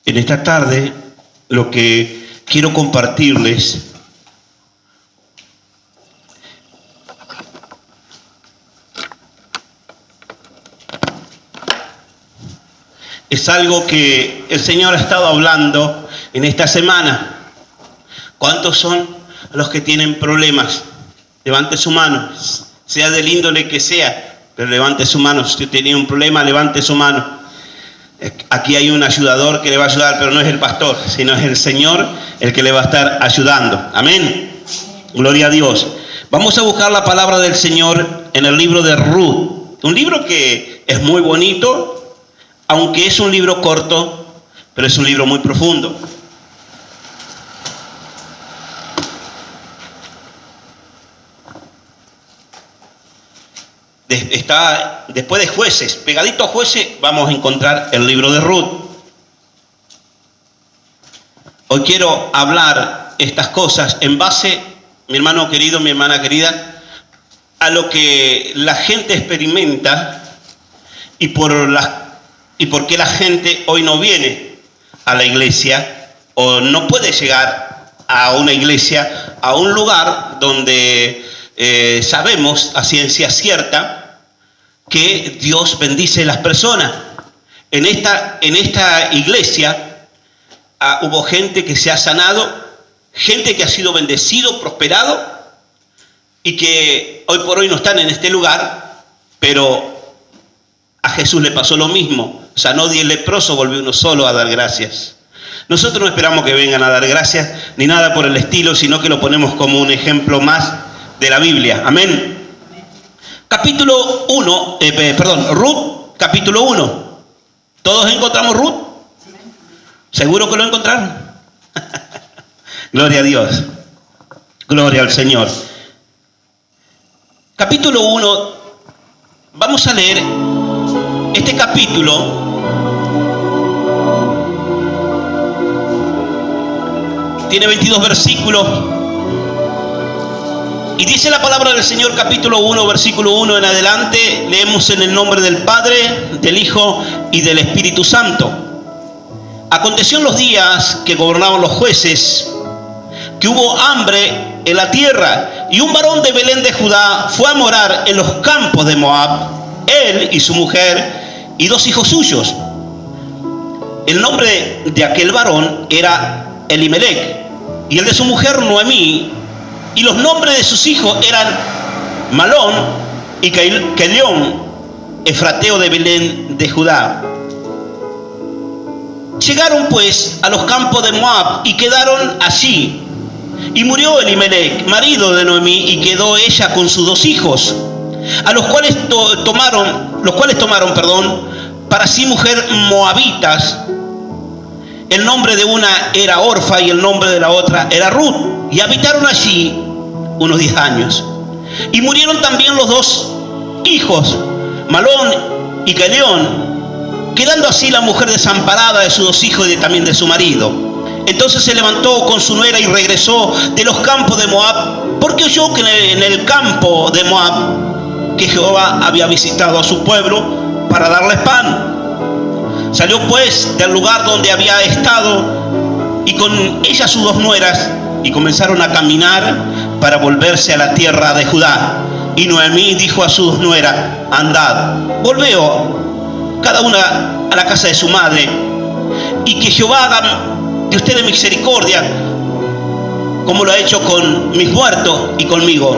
En esta tarde lo que quiero compartirles es algo que el Señor ha estado hablando en esta semana. ¿Cuántos son los que tienen problemas? Levante su mano, sea del índole que sea, pero levante su mano. Si usted tiene un problema, levante su mano. Aquí hay un ayudador que le va a ayudar, pero no es el pastor, sino es el Señor el que le va a estar ayudando. Amén. Gloria a Dios. Vamos a buscar la palabra del Señor en el libro de Ruth. Un libro que es muy bonito, aunque es un libro corto, pero es un libro muy profundo. Está después de Jueces, pegadito a Jueces, vamos a encontrar el libro de Ruth. Hoy quiero hablar estas cosas en base, mi hermano querido, mi hermana querida, a lo que la gente experimenta y por qué la gente hoy no viene a la iglesia o no puede llegar a una iglesia, a un lugar donde sabemos a ciencia cierta que Dios bendice a las personas. En esta iglesia hubo gente que se ha sanado, gente que ha sido bendecido, prosperado, y que hoy por hoy no están en este lugar, pero a Jesús le pasó lo mismo. Sanó 10 leprosos, volvió uno solo a dar gracias. Nosotros no esperamos que vengan a dar gracias, ni nada por el estilo, sino que lo ponemos como un ejemplo más de la Biblia. Amén. Capítulo 1, Ruth, capítulo 1. ¿Todos encontramos Ruth? ¿Seguro que lo encontraron? Gloria a Dios. Gloria al Señor. Capítulo 1. Vamos a leer este capítulo. Tiene 22 versículos. Y dice la palabra del Señor, capítulo 1, versículo 1 en adelante. Leemos en el nombre del Padre, del Hijo y del Espíritu Santo. Aconteció en los días que gobernaban los jueces, que hubo hambre en la tierra, y un varón de Belén de Judá fue a morar en los campos de Moab, él y su mujer y 2 hijos suyos. El nombre de aquel varón era Elimelech, y el de su mujer Noemí, y los nombres de sus hijos eran Malón y Kelión, efrateo de Belén de Judá. Llegaron pues a los campos de Moab y quedaron allí. Y murió Elimelech, marido de Noemí, y quedó ella con sus 2 hijos, a los cuales tomaron para sí mujer moabitas. El nombre de una era Orfa y el nombre de la otra era Ruth, y habitaron allí unos 10 años. Y murieron también los 2 hijos, Malón y Kelión, quedando así la mujer desamparada de sus 2 hijos y también de su marido. Entonces se levantó con su nuera y regresó de los campos de Moab, porque oyó que en el campo de Moab que Jehová había visitado a su pueblo para darles pan. Salió pues del lugar donde había estado y con ella sus 2 nueras, y comenzaron a caminar para volverse a la tierra de Judá. Y Noemí dijo a sus 2 nueras: andad, volveos cada una a la casa de su madre, y que Jehová haga de ustedes misericordia, como lo ha hecho con mis muertos y conmigo.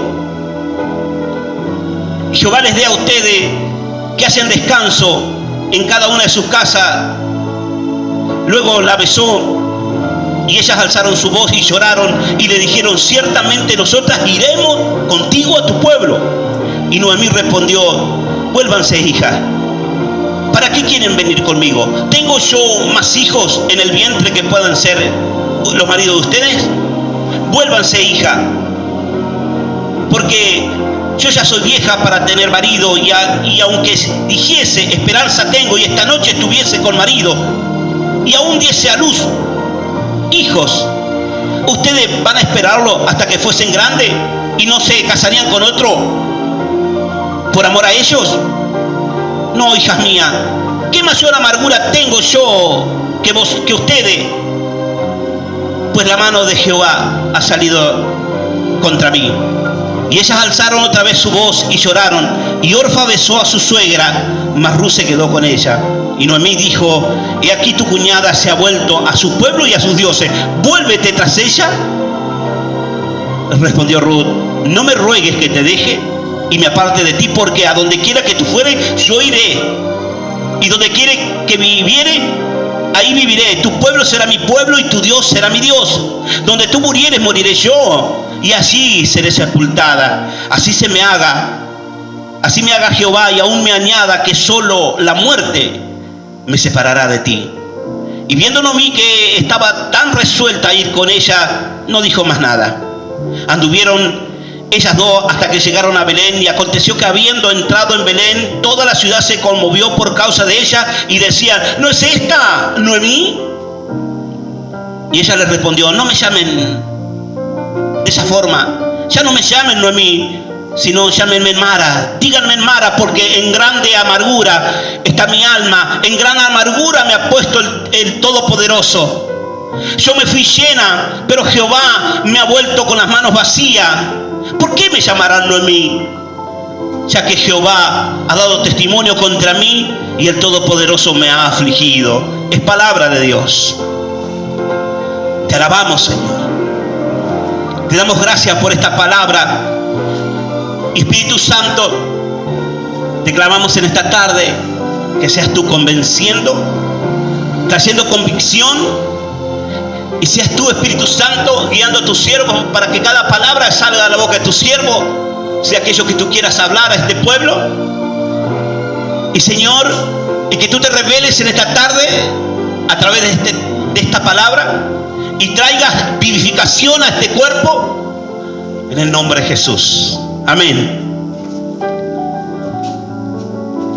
Jehová les dé a ustedes que hacen descanso en cada una de sus casas. Luego la besó, y ellas alzaron su voz y lloraron y le dijeron: ciertamente nosotras iremos contigo a tu pueblo. Y Noemí respondió: vuélvanse, hija, ¿para qué quieren venir conmigo? ¿Tengo yo más hijos en el vientre que puedan ser los maridos de ustedes? Vuélvanse, hija, porque yo ya soy vieja para tener marido, y aunque dijese esperanza tengo y esta noche estuviese con marido y aún diese a luz hijos, ¿ustedes van a esperarlo hasta que fuesen grandes y no se casarían con otro por amor a ellos? No, hijas mías, ¿qué mayor amargura tengo yo que ustedes? Pues la mano de Jehová ha salido contra mí. Y ellas alzaron otra vez su voz y lloraron. Y Orfa besó a su suegra, mas Ruth se quedó con ella. Y Noemí dijo: he aquí tu cuñada se ha vuelto a su pueblo y a sus dioses. Vuélvete tras ella. Respondió Ruth: no me ruegues que te deje y me aparte de ti, porque a donde quiera que tú fueres, yo iré. Y donde quiera que viviere, ahí viviré. Tu pueblo será mi pueblo y tu Dios será mi Dios. Donde tú murieres, moriré yo, y allí seré sepultada. Así me haga Jehová, y aún me añada, que solo la muerte me separará de ti. Y viendo Noemí que estaba tan resuelta a ir con ella, no dijo más nada. Anduvieron ellas dos hasta que llegaron a Belén, y aconteció que habiendo entrado en Belén, toda la ciudad se conmovió por causa de ella, y decían: ¿no es esta Noemí? Y ella les respondió: no me llamen de esa forma, ya no me llamen Noemí, sino llámenme Mara. Díganme Mara, porque en grande amargura está mi alma, en gran amargura me ha puesto el Todopoderoso. Yo me fui llena, pero Jehová me ha vuelto con las manos vacías. ¿Por qué me llamarán Noemí? Ya que Jehová ha dado testimonio contra mí y el Todopoderoso me ha afligido. Es palabra de Dios. Te alabamos, Señor. Te damos gracias por esta palabra. Espíritu Santo, te clamamos en esta tarde que seas tú convenciendo, trayendo convicción, y seas tú, Espíritu Santo, guiando a tus siervos para que cada palabra salga de la boca de tu siervo sea aquello que tú quieras hablar a este pueblo. Y Señor, y que tú te reveles en esta tarde a través de esta palabra y traigas vivificación a este cuerpo en el nombre de Jesús. Amén.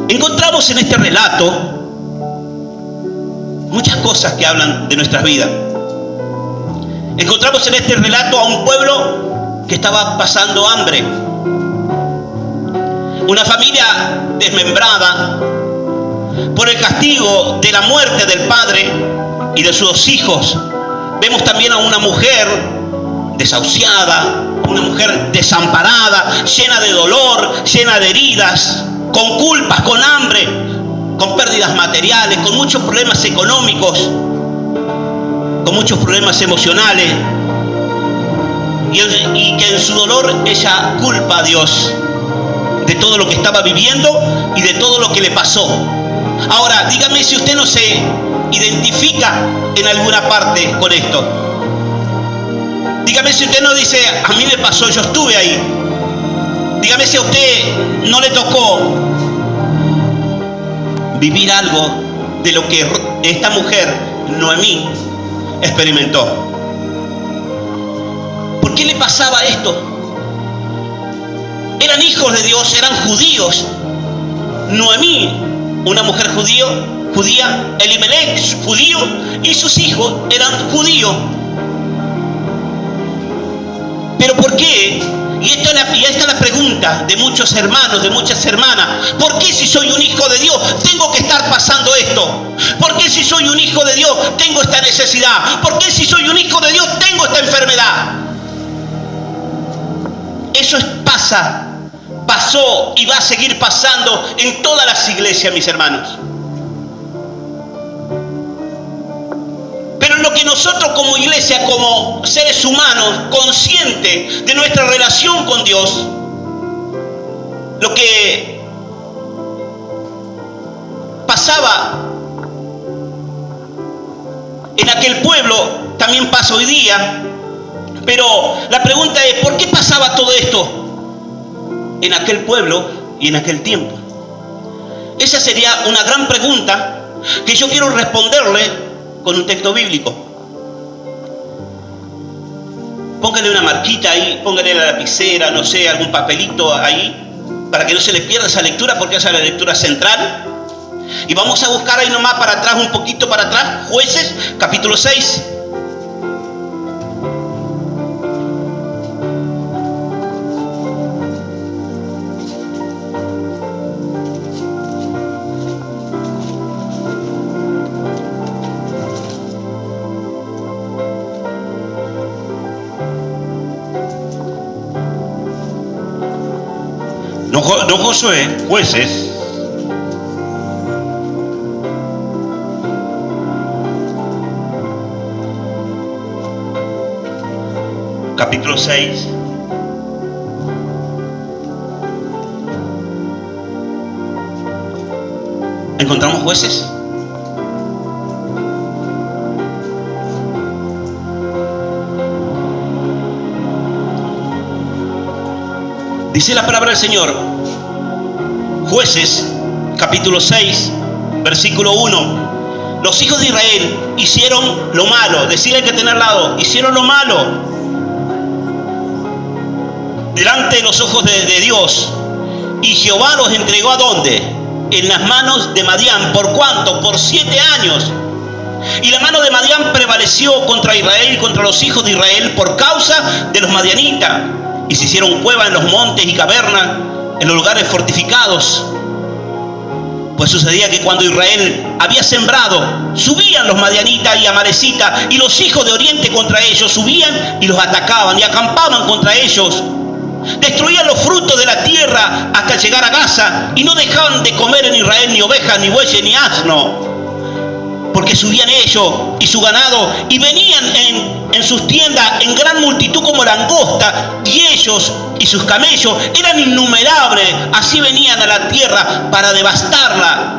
Encontramos en este relato muchas cosas que hablan de nuestras vidas. Encontramos en este relato a un pueblo que estaba pasando hambre, una familia desmembrada por el castigo de la muerte del padre y de sus dos hijos. Vemos también a una mujer desahuciada, una mujer desamparada, llena de dolor, llena de heridas, con culpas, con hambre, con pérdidas materiales, con muchos problemas económicos, con muchos problemas emocionales, y que en su dolor ella culpa a Dios de todo lo que estaba viviendo y de todo lo que le pasó. Ahora, dígame si usted no se identifica en alguna parte con esto. Dígame si usted no dice: a mí me pasó, yo estuve ahí. Dígame si a usted no le tocó vivir algo de lo que esta mujer, Noemí, experimentó. ¿Por qué le pasaba esto? Eran hijos de Dios, eran judíos. Noemí, una mujer judía, Elimelech, judío, y sus hijos eran judíos. ¿Pero por qué? Y esta es la pregunta de muchos hermanos, de muchas hermanas. ¿Por qué si soy un hijo de Dios tengo que estar pasando esto? ¿Por qué si soy un hijo de Dios tengo esta necesidad? ¿Por qué si soy un hijo de Dios tengo esta enfermedad? Eso pasó y va a seguir pasando en todas las iglesias, mis hermanos. Pero lo que nosotros como iglesia, como seres humanos, conscientes de nuestra relación con Dios, lo que pasaba en aquel pueblo también pasa hoy día. Pero la pregunta es: ¿por qué pasaba todo esto en aquel pueblo y en aquel tiempo? Esa sería una gran pregunta que yo quiero responderle con un texto bíblico. Póngale una marquita ahí, póngale la lapicera, no sé, algún papelito ahí, para que no se le pierda esa lectura, porque esa es la lectura central. Y vamos a buscar ahí nomás para atrás, un poquito para atrás, Jueces, capítulo 6. no Josué, Jueces. Capítulo 6. ¿Encontramos Jueces? Dice la palabra del Señor, Jueces, capítulo 6, versículo 1. Los hijos de Israel hicieron lo malo. Decirle que tener al lado, hicieron lo malo delante de los ojos de Dios. Y Jehová los entregó ¿a dónde? En las manos de Madián. ¿Por cuánto? Por 7 años. Y la mano de Madián prevaleció contra Israel y contra los hijos de Israel por causa de los madianitas. Y se hicieron cuevas en los montes y cavernas, en los lugares fortificados. Pues sucedía que cuando Israel había sembrado, subían los madianitas y amalecitas y los hijos de Oriente contra ellos, subían y los atacaban y acampaban contra ellos. Destruían los frutos de la tierra hasta llegar a Gaza y no dejaban de comer en Israel ni ovejas, ni bueyes, ni asno. Porque subían ellos y su ganado y venían en sus tiendas en gran multitud como langosta, y ellos y sus camellos eran innumerables. Así venían a la tierra para devastarla.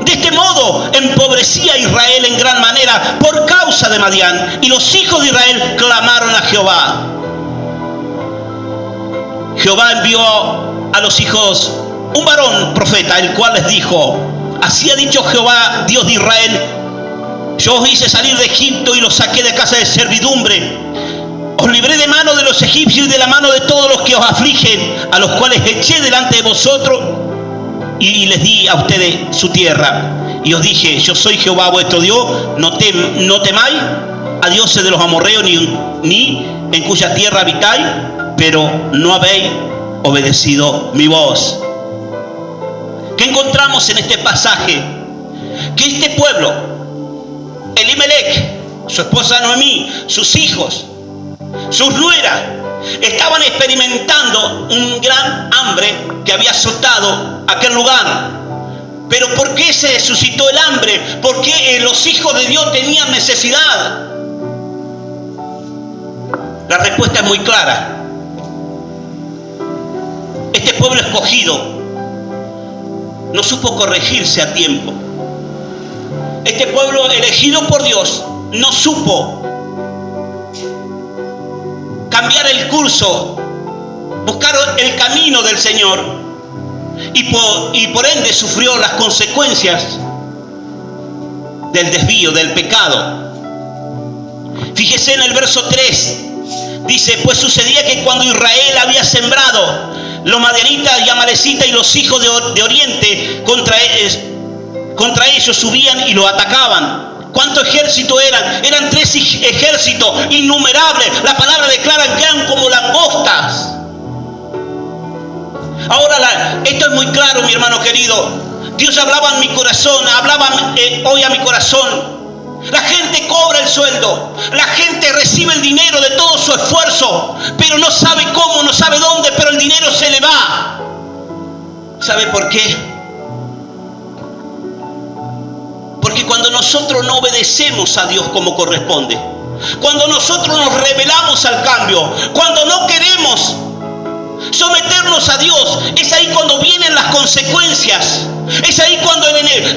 De este modo empobrecía a Israel en gran manera por causa de Madián, y los hijos de Israel clamaron a Jehová. Jehová envió a los hijos un varón profeta, el cual les dijo: así ha dicho Jehová, Dios de Israel: yo os hice salir de Egipto y los saqué de casa de servidumbre. Os libré de mano de los egipcios y de la mano de todos los que os afligen, a los cuales eché delante de vosotros y les di a ustedes su tierra. Y os dije: yo soy Jehová vuestro Dios, no temáis a dioses de los amorreos ni en cuya tierra habitáis, pero no habéis obedecido mi voz. ¿Qué encontramos en este pasaje? Que este pueblo, Elimelec, su esposa Noemí, sus hijos, sus nueras, estaban experimentando un gran hambre que había azotado aquel lugar. Pero ¿por qué se suscitó el hambre? ¿Por qué los hijos de Dios tenían necesidad? La respuesta es muy clara. Este pueblo escogido no supo corregirse a tiempo. Este pueblo elegido por Dios no supo cambiar el curso, buscar el camino del Señor, y por ende sufrió las consecuencias del desvío, del pecado. Fíjese en el verso 3, dice: pues sucedía que cuando Israel había sembrado, los madianitas y amalecitas y los hijos de Oriente contra ellos subían y los atacaban. ¿Cuántos ejércitos eran? Eran 3 ejércitos innumerables. La palabra declara que eran como langostas. Ahora, esto es muy claro, mi hermano querido. Dios hablaba en mi corazón, hablaba hoy a mi corazón. La gente cobra el sueldo, la gente recibe el dinero de todo su esfuerzo, pero no sabe cómo, no sabe dónde, pero el dinero se le va. ¿Sabe por qué? Porque cuando nosotros no obedecemos a Dios como corresponde, cuando nosotros nos rebelamos al cambio, cuando no queremos someternos a Dios, es ahí cuando vienen las consecuencias. Es ahí cuando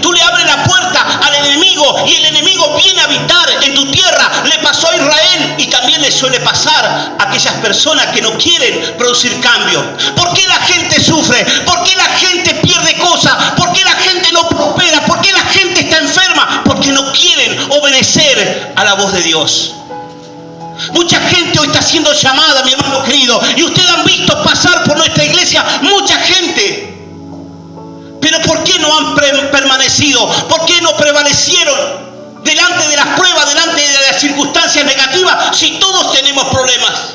tú le abres la puerta al enemigo y el enemigo viene a habitar en tu tierra. Le pasó a Israel y también le suele pasar a aquellas personas que no quieren producir cambio. ¿Por qué la gente sufre? ¿Por qué la gente pierde cosas? ¿Por qué la gente no prospera? ¿Por qué la gente está enferma? Porque no quieren obedecer a la voz de Dios. Mucha gente hoy está siendo llamada, mi hermano querido, y ustedes han visto pasar por nuestra iglesia mucha gente. Pero ¿por qué no han permanecido? ¿Por qué no prevalecieron delante de las pruebas, delante de las circunstancias negativas, si todos tenemos problemas?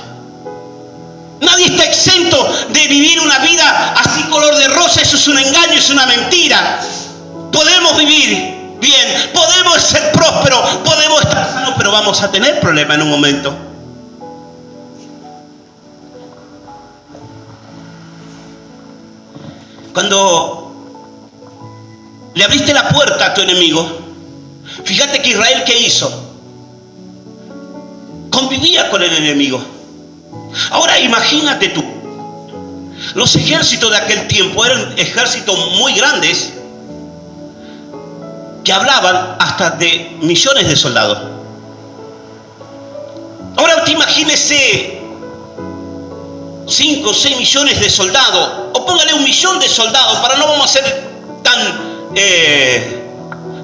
Nadie está exento de vivir una vida así color de rosa. Eso es un engaño, es una mentira. Podemos vivir bien, podemos ser prósperos, podemos estar sanos, pero vamos a tener problemas en un momento. Cuando le abriste la puerta a tu enemigo, fíjate que Israel, ¿qué hizo? Convivía con el enemigo. Ahora imagínate tú, los ejércitos de aquel tiempo eran ejércitos muy grandes que hablaban hasta de millones de soldados. Ahora usted imagínese 5 o 6 millones de soldados, o póngale 1 millón de soldados, para no vamos a ser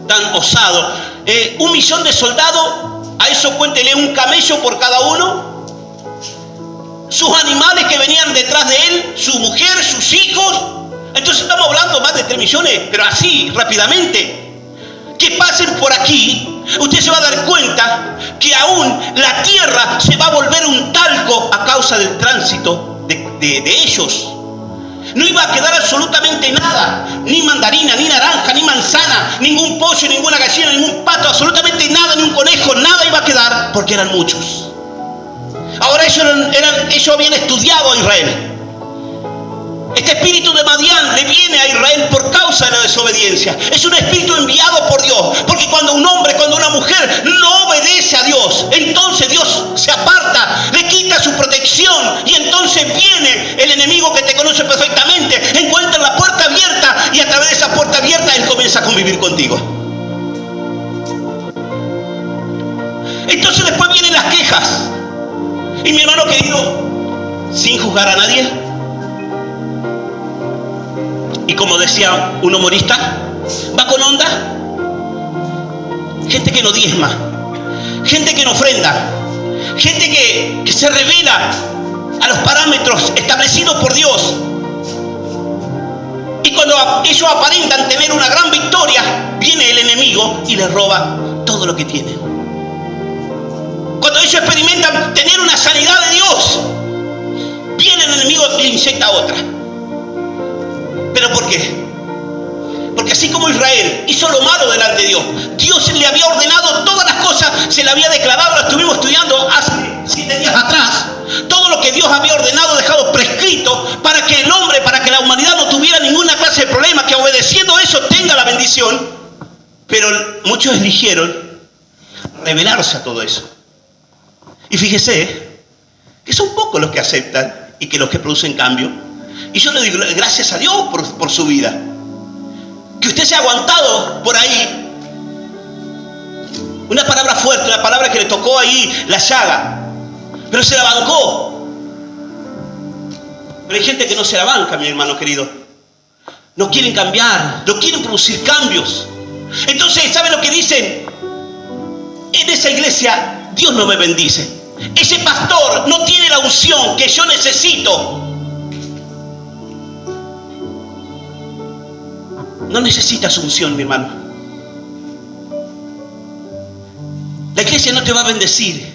tan osados. 1 millón de soldados, a eso cuéntele un camello por cada uno, sus animales que venían detrás de él, su mujer, sus hijos. Entonces estamos hablando más de 3 millones, pero así, rápidamente. Que pasen por aquí, usted se va a dar cuenta que aún la tierra se va a volver un talco a causa del tránsito de ellos. No iba a quedar absolutamente nada, ni mandarina, ni naranja, ni manzana, ningún pollo, ninguna gallina, ningún pato, absolutamente nada, ni un conejo, nada iba a quedar, porque eran muchos. Ahora ellos habían estudiado a Israel. Este espíritu de Madián le viene a Israel por causa de la desobediencia. Es un espíritu enviado por Dios. Porque cuando un hombre, cuando una mujer no obedece a Dios, entonces Dios se aparta, le quita su protección. Y entonces viene el enemigo que te conoce perfectamente, encuentra la puerta abierta y a través de esa puerta abierta él comienza a convivir contigo. Entonces después vienen las quejas. Y mi hermano querido, sin juzgar a nadie, y como decía un humorista, va con onda, gente que no diezma, gente que no ofrenda, gente que se revela a los parámetros establecidos por Dios. Y cuando ellos aparentan tener una gran victoria, viene el enemigo y les roba todo lo que tienen. Cuando ellos experimentan tener una sanidad de Dios, viene el enemigo y le inyecta otra. ¿Pero por qué? Porque así como Israel hizo lo malo delante de Dios, Dios le había ordenado todas las cosas, se le había declarado, lo estuvimos estudiando hace 7 días atrás, todo lo que Dios había ordenado, dejado prescrito, para que el hombre, para que la humanidad no tuviera ninguna clase de problema, que obedeciendo eso tenga la bendición. Pero muchos eligieron rebelarse a todo eso. Y fíjese que son pocos los que aceptan y que los que producen cambio. Y yo le digo gracias a Dios por su vida. Que usted se ha aguantado por ahí. Una palabra fuerte, una palabra que le tocó ahí la llaga. Pero se la bancó. Pero hay gente que no se la banca, mi hermano querido. No quieren cambiar, no quieren producir cambios. Entonces, ¿sabe lo que dicen? En esa iglesia Dios no me bendice. Ese pastor no tiene la unción que yo necesito. No necesitas unción, mi hermano. La iglesia no te va a bendecir.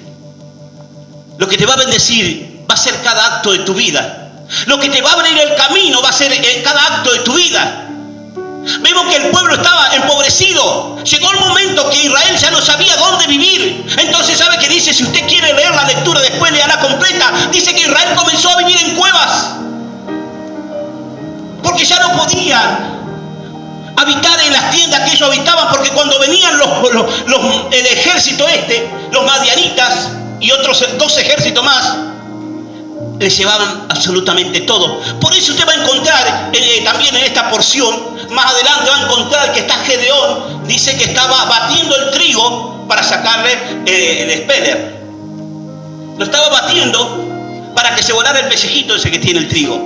Lo que te va a bendecir va a ser cada acto de tu vida. Lo que te va a abrir el camino va a ser cada acto de tu vida. Vemos que el pueblo estaba empobrecido. Llegó el momento que Israel ya no sabía dónde vivir. Entonces, ¿sabe qué dice? Si usted quiere leer la lectura, después lea la completa. Dice que Israel comenzó a vivir en cuevas. Porque ya no podían habitar en las tiendas que ellos habitaban. Porque cuando venían el ejército los madianitas y otros 2 ejércitos más, les llevaban absolutamente todo. Por eso usted va a encontrar también en esta porción, más adelante va a encontrar que está Gedeón, dice que estaba batiendo el trigo para sacarle el espeler. Lo estaba batiendo para que se volara el pellejito ese que tiene el trigo.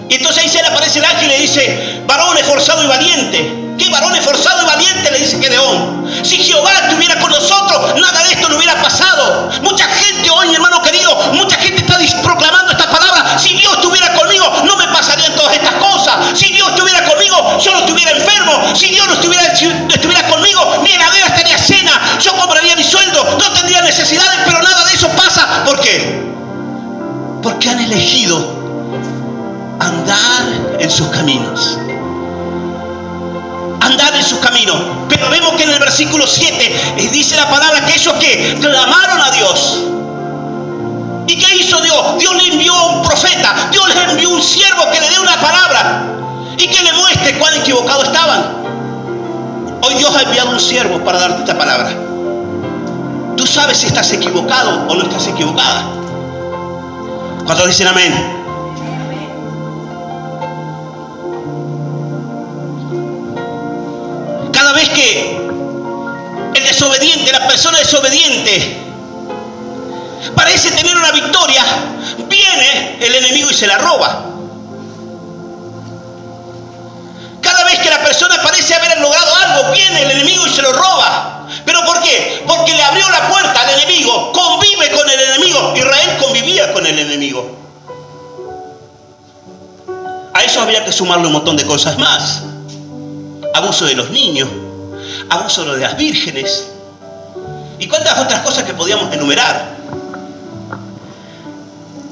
Y entonces ahí se le aparece el ángel y le dice: varón esforzado y valiente. ¿Qué varón esforzado y valiente? Le dice Gedeón. Si Jehová estuviera con nosotros, nada de esto no hubiera pasado. Mucha gente hoy, mi hermano querido, mucha gente está proclamando esta palabra. Si Dios estuviera conmigo, no me pasarían todas estas cosas. Si Dios estuviera conmigo, yo no estuviera enfermo. Si Dios no estuviera conmigo, mi heladera estaría llena. Yo cobraría mi sueldo, no tendría necesidades, pero nada de eso pasa. ¿Por qué? Porque han elegido andar en sus caminos. Andar en sus caminos. Pero vemos que en el versículo 7 dice la palabra que ellos que clamaron a Dios. ¿Y qué hizo Dios? pasó? Dios le envió a un profeta, Dios le envió un siervo que le dé una palabra y que le muestre cuán equivocados estaban. Hoy Dios ha enviado un siervo para darte esta palabra. Tú sabes si estás equivocado o no estás equivocada. ¿Cuántos dicen amén? Cada vez que el desobediente, la persona desobediente, parece tener una victoria, viene el enemigo y se la roba. Cada vez que la persona parece haber logrado algo, viene el enemigo y se lo roba. ¿Pero por qué? Porque le abrió la puerta al enemigo, convive con el enemigo. Israel convivía con el enemigo. A eso habría que sumarle un montón de cosas más. Abuso de los niños, abuso de las vírgenes y cuántas otras cosas que podíamos enumerar.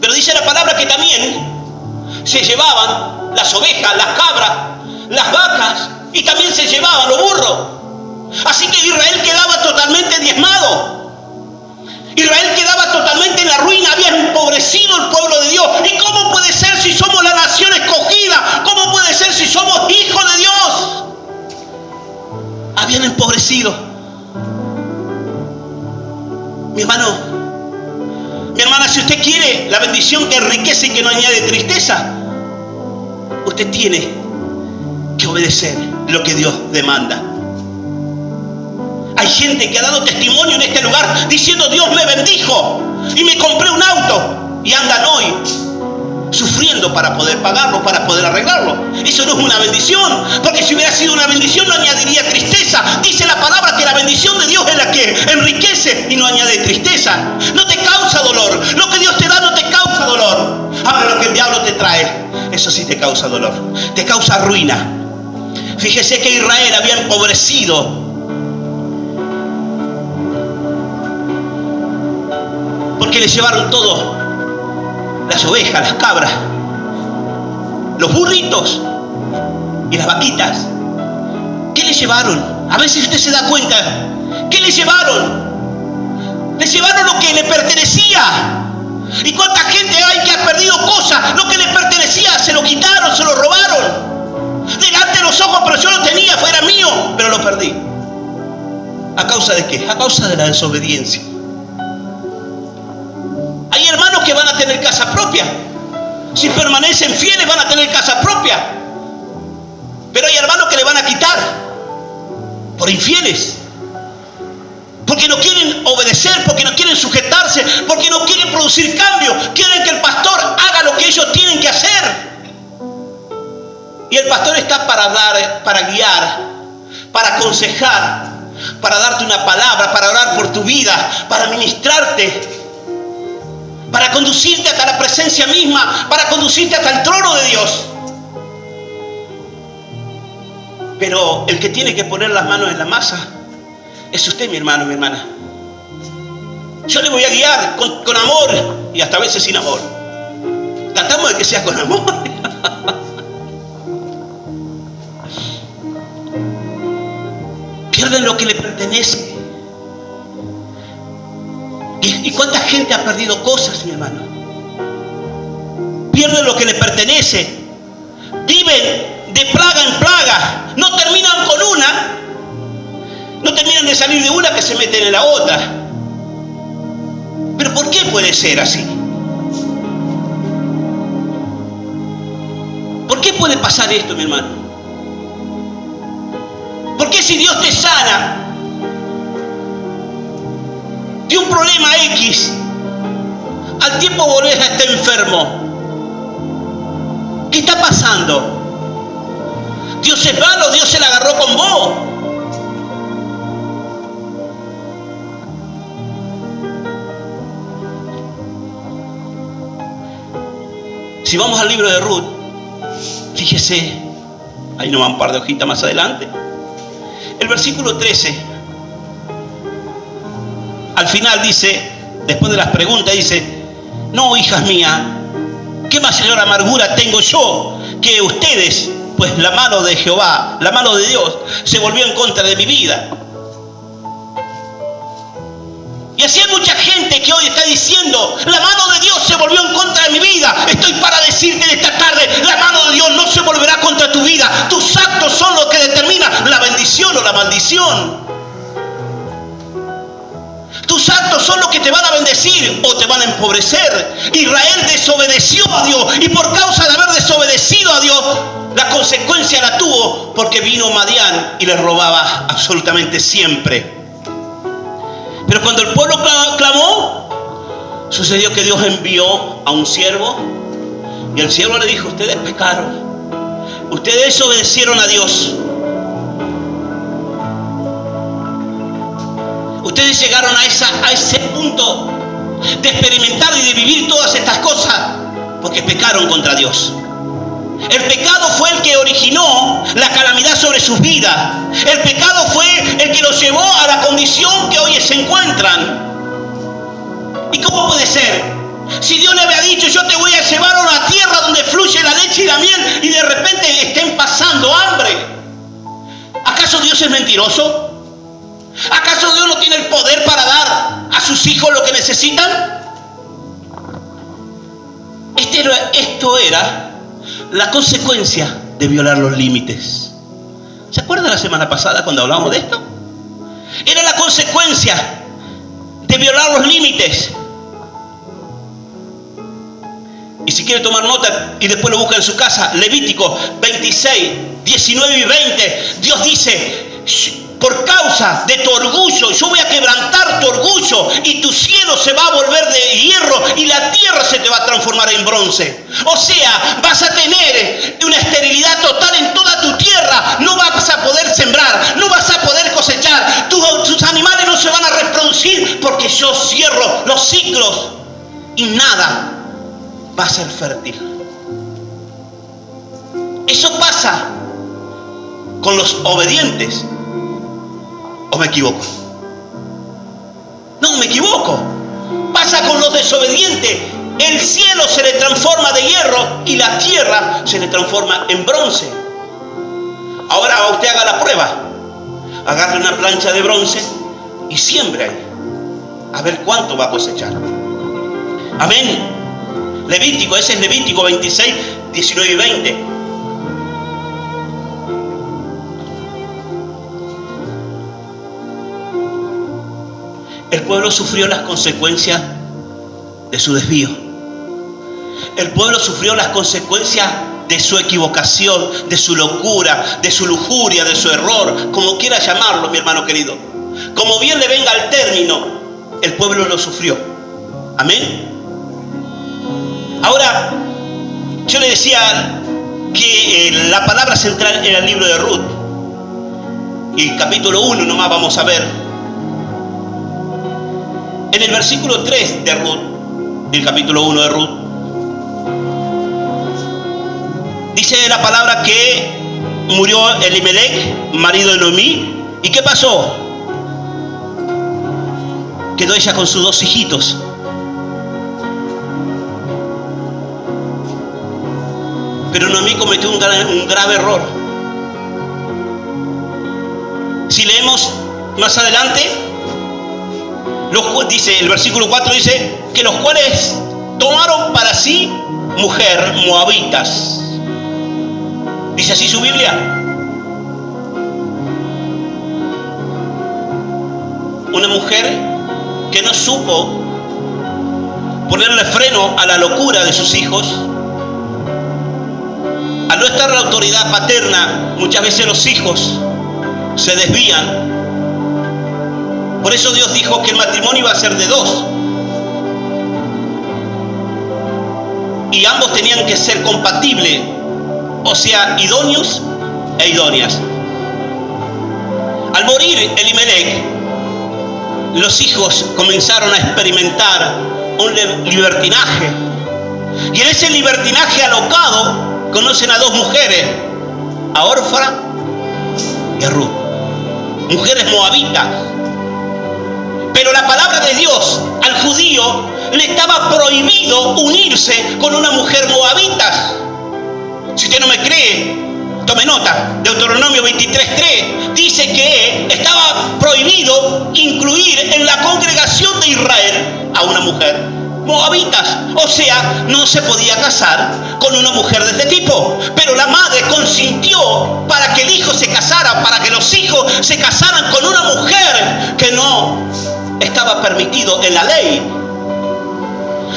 Pero dice la palabra que también se llevaban las ovejas, las cabras, las vacas y también se llevaban los burros. Así que Israel quedaba totalmente diezmado. Israel quedaba totalmente en la ruina, había empobrecido el pueblo de Dios. ¿Y cómo puede ser si somos la nación escogida? ¿Cómo puede ser si somos hijos de Dios? Habían empobrecido. Mi hermano, mi hermana, si usted quiere la bendición que enriquece y que no añade tristeza, usted tiene que obedecer lo que Dios demanda. Hay gente que ha dado testimonio en este lugar diciendo: Dios me bendijo y me compré un auto, y andan hoy sufriendo para poder pagarlo, para poder arreglarlo. Eso no es una bendición, porque si hubiera sido una bendición no añadiría tristeza. Dice la palabra que la bendición de Dios es la que enriquece y no añade tristeza. No te causa dolor. Lo que Dios te da no te causa dolor. Ahora lo que el diablo te trae, eso sí te causa dolor, te causa ruina. Fíjese que Israel había empobrecido porque le llevaron todo: las ovejas, las cabras, los burritos y las vaquitas. ¿Qué le llevaron? A ver si usted se da cuenta. ¿Qué le llevaron? Le llevaron lo que le pertenecía. ¿Y cuánta gente hay que ha perdido cosas? Lo que le pertenecía se lo quitaron, se lo robaron. Delante de los ojos, pero yo lo tenía, fuera mío, pero lo perdí. ¿A causa de qué? A causa de la desobediencia. Hay hermanos que van a tener casa propia. Si permanecen fieles van a tener casa propia. Pero hay hermanos que le van a quitar por infieles. Porque no quieren obedecer, porque no quieren sujetarse, porque no quieren producir cambio. Quieren que el pastor haga lo que ellos tienen que hacer. Y el pastor está para dar, para guiar, para aconsejar, para darte una palabra, para orar por tu vida, para ministrarte, para conducirte hasta la presencia misma, para conducirte hasta el trono de Dios. Pero el que tiene que poner las manos en la masa es usted, mi hermano, mi hermana. Yo le voy a guiar con amor y hasta a veces sin amor. Tratamos de que sea con amor. Pierden lo que le pertenece. ¿Y cuánta gente ha perdido cosas, mi hermano? Pierden lo que le pertenece. Viven de plaga en plaga. No terminan con una. No terminan de salir de una que se meten en la otra. ¿Pero por qué puede ser así? ¿Por qué puede pasar esto, mi hermano? ¿Por qué si Dios te sana de un problema X, al tiempo volvés a estar enfermo? ¿Qué está pasando? ¿Dios es malo? ¿Dios se la agarró con vos? Si vamos al libro de Ruth, fíjese, ahí nos va un par de hojitas más adelante. El versículo 13, al final dice, después de las preguntas, dice: no, hijas mías, ¿qué mayor amargura tengo yo que ustedes? Pues la mano de Jehová, la mano de Dios, se volvió en contra de mi vida. Y así hay mucha gente que hoy está diciendo: la mano de Dios se volvió en contra la maldición. Tus actos son los que te van a bendecir o te van a empobrecer. Israel desobedeció a Dios, y por causa de haber desobedecido a Dios, la consecuencia la tuvo, porque vino Madián y le robaba absolutamente siempre. Pero cuando el pueblo clamó, sucedió que Dios envió a un siervo, y el siervo le dijo: ustedes pecaron, ustedes desobedecieron a Dios, ustedes llegaron a ese punto de experimentar y de vivir todas estas cosas porque pecaron contra Dios. El pecado fue el que originó la calamidad sobre sus vidas. El pecado fue el que los llevó a la condición que hoy se encuentran. ¿Y cómo puede ser? Si Dios le había dicho: yo te voy a llevar a una tierra donde fluye la leche y la miel, y de repente estén pasando hambre. ¿Acaso Dios es mentiroso? ¿Acaso Dios no tiene el poder para dar a sus hijos lo que necesitan? Esto era la consecuencia de violar los límites. ¿Se acuerdan la semana pasada cuando hablamos de esto? Era la consecuencia de violar los límites. Y si quiere tomar nota y después lo busca en su casa, Levítico 26, 19 y 20, Dios dice: por causa de tu orgullo, yo voy a quebrantar tu orgullo, y tu cielo se va a volver de hierro y la tierra se te va a transformar en bronce. O sea, vas a tener una esterilidad total en toda tu tierra. No vas a poder sembrar, no vas a poder cosechar, tus animales no se van a reproducir, porque yo cierro los ciclos y nada va a ser fértil. Eso pasa con los obedientes. ¿O me equivoco? No, me equivoco. Pasa con los desobedientes. El cielo se le transforma de hierro y la tierra se le transforma en bronce. Ahora usted haga la prueba. Agarre una plancha de bronce y siembre ahí. A ver cuánto va a cosechar. Amén. Levítico, ese es Levítico 26, 19 y 20. El pueblo sufrió las consecuencias de su desvío. El pueblo sufrió las consecuencias de su equivocación, de su locura, de su lujuria, de su error, como quiera llamarlo, mi hermano querido. Como bien le venga al término, el pueblo lo sufrió. Amén. Ahora, yo le decía que la palabra central era el libro de Ruth. Y capítulo 1 nomás vamos a ver. En el versículo 3 de Ruth, del capítulo 1 de Ruth, dice la palabra que murió Elimelech, marido de Noemí. ¿Y qué pasó? Quedó ella con sus 2 hijitos. Pero Noemí cometió un grave error. Si leemos más adelante, dice el versículo 4, dice que los cuales tomaron para sí mujer moabitas. ¿Dice así su Biblia? Una mujer que no supo ponerle freno a la locura de sus hijos. Al no estar la autoridad paterna, muchas veces los hijos se desvían. Por eso Dios dijo que el matrimonio iba a ser de 2. Y ambos tenían que ser compatibles, o sea, idóneos e idóneas. Al morir Elimelech, los hijos comenzaron a experimentar un libertinaje. Y en ese libertinaje alocado conocen a 2 mujeres, a Orfa y a Ruth, mujeres moabitas. Pero la palabra de Dios al judío le estaba prohibido unirse con una mujer moabita. Si usted no me cree, tome nota. Deuteronomio 23:3 dice que estaba prohibido incluir en la congregación de Israel a una mujer moabitas. O sea, no se podía casar con una mujer de este tipo. Pero la madre consintió para que el hijo se casara, para que los hijos se casaran con una mujer que no estaba permitido en la ley.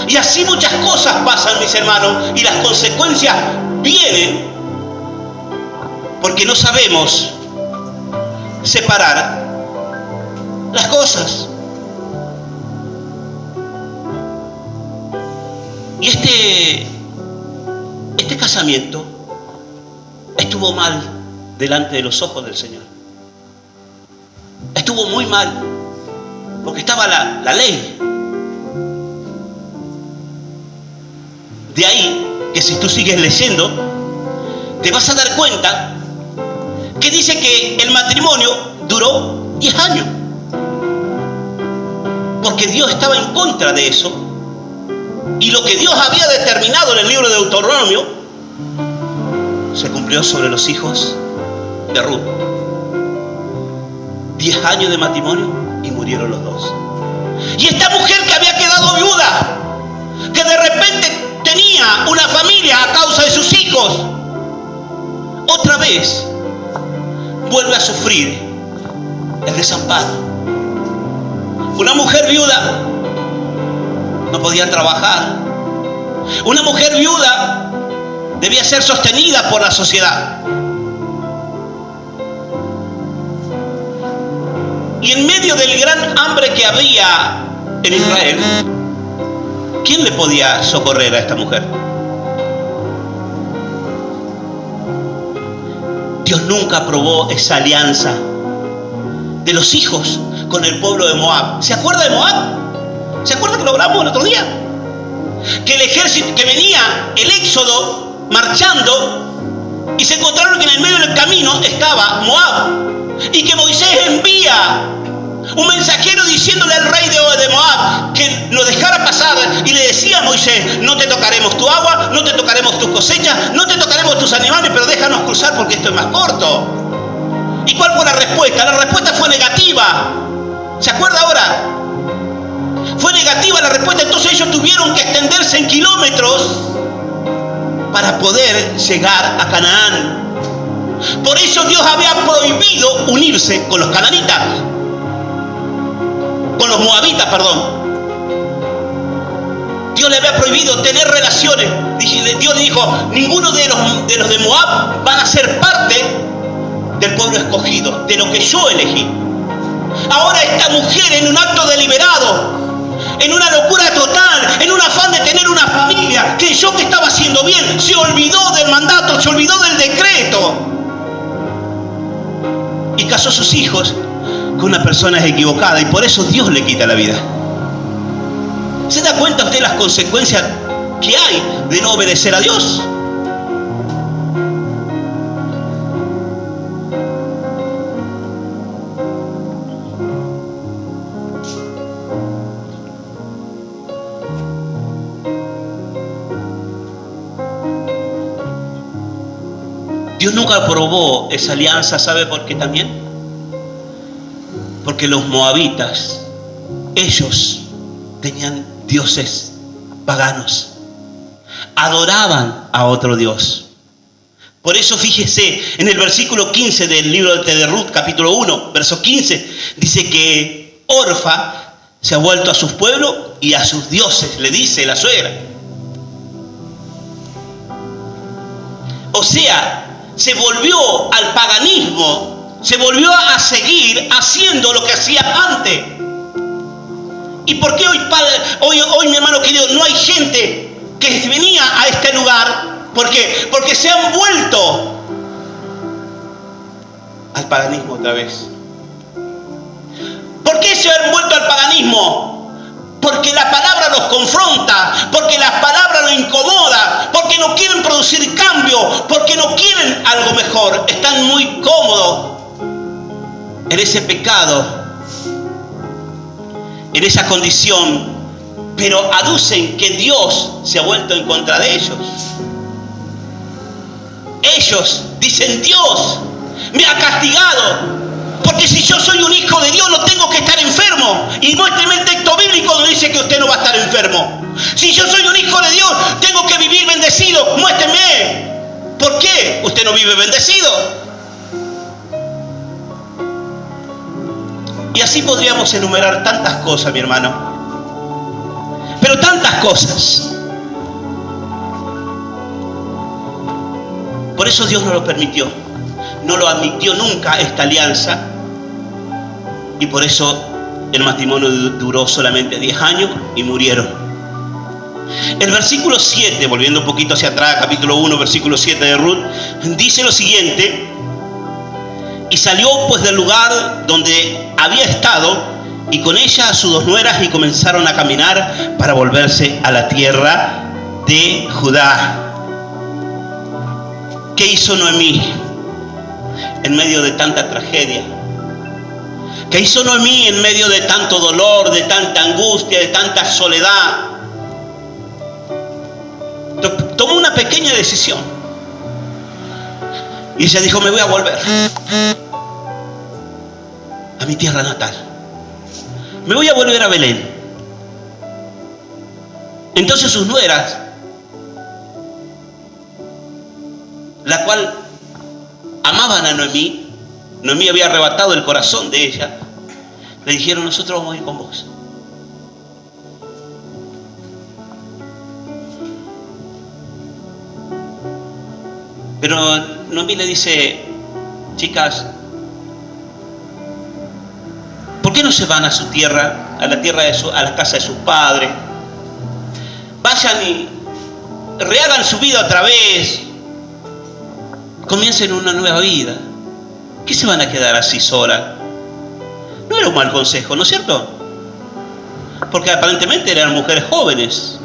Y así muchas cosas pasan, mis hermanos, y las consecuencias vienen porque no sabemos separar las cosas. Y este casamiento estuvo mal delante de los ojos del Señor. Estuvo muy mal, porque estaba la ley. De ahí que si tú sigues leyendo, te vas a dar cuenta que dice que el matrimonio duró 10 años. Porque Dios estaba en contra de eso. Y lo que Dios había determinado en el libro de Deuteronomio se cumplió sobre los hijos de Ruth. 10 años de matrimonio y murieron los dos. Y esta mujer que había quedado viuda, que de repente tenía una familia a causa de sus hijos, otra vez vuelve a sufrir el desamparo. Una mujer viuda no podía trabajar. Una mujer viuda debía ser sostenida por la sociedad. Y en medio del gran hambre que había en Israel, ¿quién le podía socorrer a esta mujer? Dios nunca aprobó esa alianza de los hijos con el pueblo de Moab. ¿Se acuerda de Moab? ¿Se acuerda que lo hablamos el otro día? Que el ejército, que venía el éxodo marchando, y se encontraron que en el medio del camino estaba Moab, y que Moisés envía un mensajero diciéndole al rey de Moab que lo dejara pasar, y le decía a Moisés: no te tocaremos tu agua, no te tocaremos tus cosechas, no te tocaremos tus animales, pero déjanos cruzar porque esto es más corto. ¿Y cuál fue la respuesta? La respuesta fue negativa. ¿Se acuerda ahora? Fue negativa la respuesta. Entonces ellos tuvieron que extenderse en kilómetros para poder llegar a Canaán. Por eso Dios había prohibido unirse con los cananitas, con los moabitas, perdón. Dios le había prohibido tener relaciones. Dios le dijo: ninguno de los de Moab van a ser parte del pueblo escogido, de lo que yo elegí. Ahora esta mujer, en un acto deliberado, en una locura total, en un afán de tener una familia, creyó que estaba haciendo bien, se olvidó del mandato, se olvidó del decreto, y casó a sus hijos con una persona equivocada, y por eso Dios le quita la vida. ¿Se da cuenta usted las consecuencias que hay de no obedecer a Dios? Dios nunca aprobó esa alianza. ¿Sabe por qué también? Porque los moabitas, ellos tenían dioses paganos, adoraban a otro Dios. Por eso fíjese, en el versículo 15 del libro de Ruth, capítulo 1, verso 15, dice que Orfa se ha vuelto a sus pueblos y a sus dioses, le dice la suegra. O sea, se volvió al paganismo, se volvió a seguir haciendo lo que hacía antes. ¿Y por qué hoy, mi hermano querido, no hay gente que venía a este lugar? ¿Por qué? Porque se han vuelto al paganismo otra vez. ¿Por qué se han vuelto al paganismo? Porque la palabra los confronta, porque la palabra los incomoda, porque no quieren producir cambio, porque no quieren algo mejor. Están muy cómodos en ese pecado, en esa condición, pero aducen que Dios se ha vuelto en contra de ellos. Ellos dicen: Dios me ha castigado, porque si yo soy un hijo de Dios no tengo que estar enfermo. Y muéstreme el texto bíblico donde dice que usted no va a estar enfermo. Si yo soy un hijo de Dios, tengo que vivir bendecido. Muéstreme. ¿Por qué usted no vive bendecido? Y así podríamos enumerar tantas cosas, mi hermano. Pero tantas cosas. Por eso Dios no lo permitió. No lo admitió nunca esta alianza. Y por eso el matrimonio duró solamente 10 años y murieron. El versículo 7, volviendo un poquito hacia atrás, capítulo 1, versículo 7 de Ruth, dice lo siguiente: y salió pues del lugar donde había estado, y con ella a sus 2 nueras, y comenzaron a caminar para volverse a la tierra de Judá. ¿Qué hizo Noemí en medio de tanta tragedia? ¿Qué hizo Noemí en medio de tanto dolor, de tanta angustia, de tanta soledad? Tomó una pequeña decisión. Y ella dijo: me voy a volver a mi tierra natal. Me voy a volver a Belén. Entonces sus nueras, la cual amaban a Noemí, Noemí había arrebatado el corazón de ella, le dijeron: nosotros vamos a ir con vos. Pero Noemí le dice: chicas, ¿por qué no se van a su tierra, a la tierra a la casa de sus padres? Vayan y rehagan su vida otra vez. Comiencen una nueva vida. ¿Qué se van a quedar así solas? No era un mal consejo, ¿no es cierto? Porque aparentemente eran mujeres jóvenes.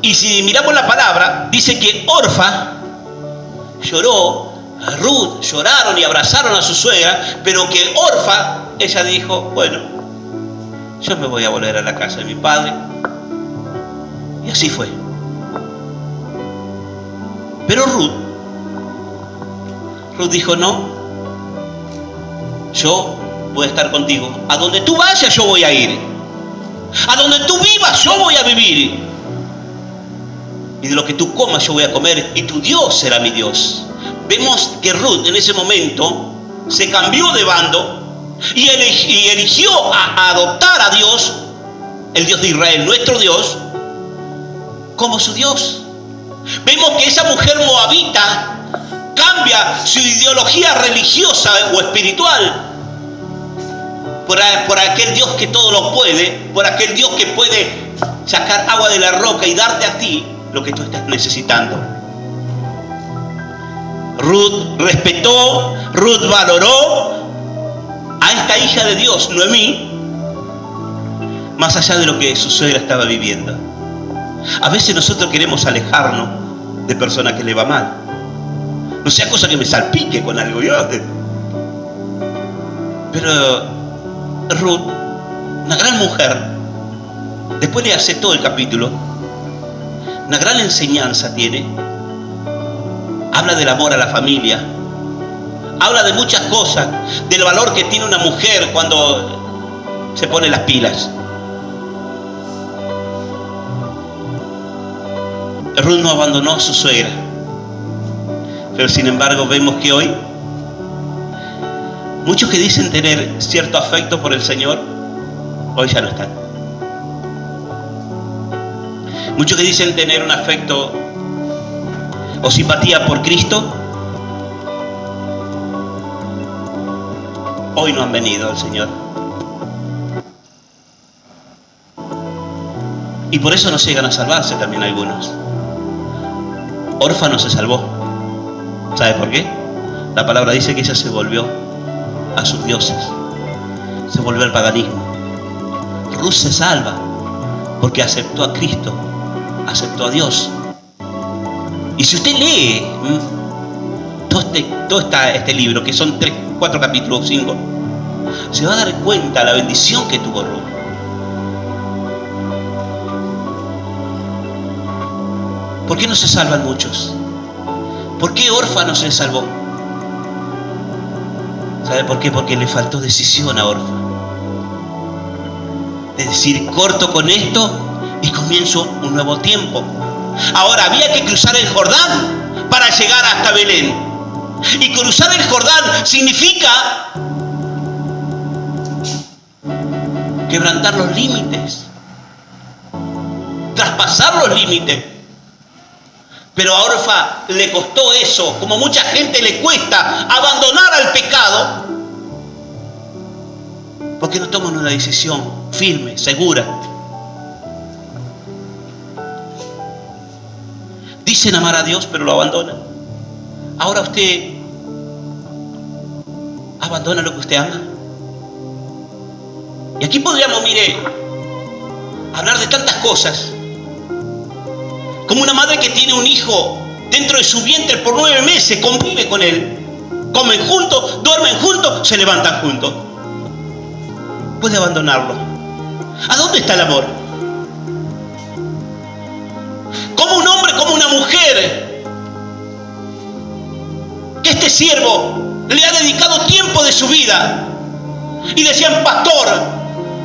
Y si miramos la palabra, dice que Orfa lloró, Ruth lloraron y abrazaron a su suegra, pero que Orfa, ella dijo: bueno, yo me voy a volver a la casa de mi padre. Y así fue. Pero Ruth dijo: no, yo voy a estar contigo. A donde tú vayas yo voy a ir. A donde tú vivas yo voy a vivir. Y de lo que tú comas yo voy a comer, y tu Dios será mi Dios. Vemos que Ruth en ese momento se cambió de bando y eligió a adoptar a Dios, el Dios de Israel, nuestro Dios, como su Dios. Vemos que esa mujer moabita cambia su ideología religiosa o espiritual por aquel Dios que todo lo puede, por aquel Dios que puede sacar agua de la roca y darte a ti lo que tú estás necesitando. Ruth respetó, Ruth valoró a esta hija de Dios, Noemí, más allá de lo que su suegra estaba viviendo. A veces nosotros queremos alejarnos de personas que le va mal. No sea cosa que me salpique con algo yo. Pero Ruth, una gran mujer, después le hace todo el capítulo, una gran enseñanza tiene. Habla del amor a la familia, habla de muchas cosas, del valor que tiene una mujer cuando se pone las pilas. Ruth no abandonó a su suegra, pero sin embargo vemos que hoy muchos que dicen tener cierto afecto por el Señor, hoy ya no están. Muchos que dicen tener un afecto o simpatía por Cristo, hoy no han venido al Señor. Y por eso no llegan a salvarse también algunos. Orfa no se salvó. ¿Sabe por qué? La palabra dice que ella se volvió a sus dioses, se volvió al paganismo. Ruth se salva porque aceptó a Cristo, aceptó a Dios. Y si usted lee todo este libro, que son 3, 4 capítulos, 5, se va a dar cuenta la bendición que tuvo Ruth. ¿Por qué no se salvan muchos? ¿Por qué Orfa no se salvó? ¿Sabe por qué? Porque le faltó decisión a Orfa. De decir: corto con esto y con comienzo un nuevo tiempo. Ahora había que cruzar el Jordán para llegar hasta Belén. Y cruzar el Jordán significa quebrantar los límites, traspasar los límites. Pero a Orfa le costó eso, como mucha gente le cuesta abandonar al pecado, porque no toman una decisión firme, segura. Dicen amar a Dios, pero lo abandonan. Ahora usted abandona lo que usted ama. Y aquí podríamos, mire, hablar de tantas cosas. Como una madre que tiene un hijo dentro de su vientre por 9 meses, convive con él. Comen juntos, duermen juntos, se levantan juntos. Puede abandonarlo. ¿A dónde está el amor? Como un hombre, como una mujer, que este siervo le ha dedicado tiempo de su vida. Y decían, pastor,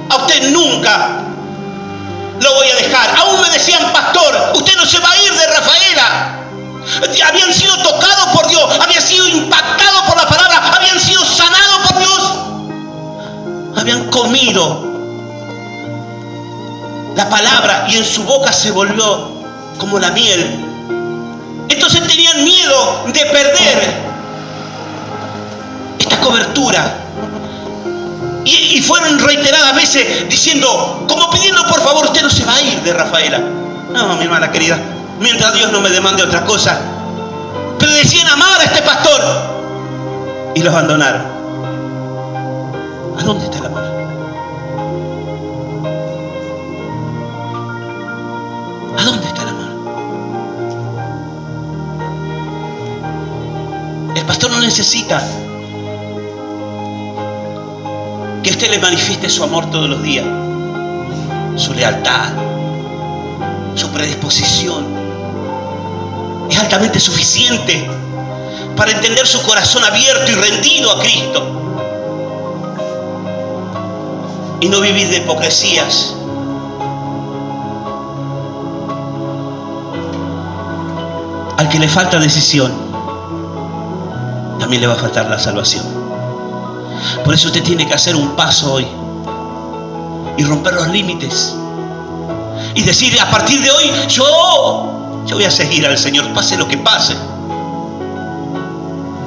a usted nunca lo voy a dejar. Aún me decían, pastor, usted no se va a ir de Rafaela. Habían sido tocados por Dios, habían sido impactados por la palabra, habían sido sanados por Dios, habían comido la palabra y en su boca se volvió como la miel. Entonces tenían miedo de perder esta cobertura. Y fueron reiteradas veces diciendo, como pidiendo, por favor, usted no se va a ir de Rafaela. No, mi hermana querida, mientras Dios no me demande otra cosa. Pero decían amar a este pastor y lo abandonaron. ¿A dónde está el amor? ¿A dónde está el amor? El pastor no necesita que usted le manifieste su amor todos los días, su lealtad, su predisposición. Es altamente suficiente para entender su corazón abierto y rendido a Cristo. Y no vivir de hipocresías. Al que le falta decisión, también le va a faltar la salvación. Por eso usted tiene que hacer un paso hoy y romper los límites y decir, a partir de hoy yo voy a seguir al Señor, pase lo que pase,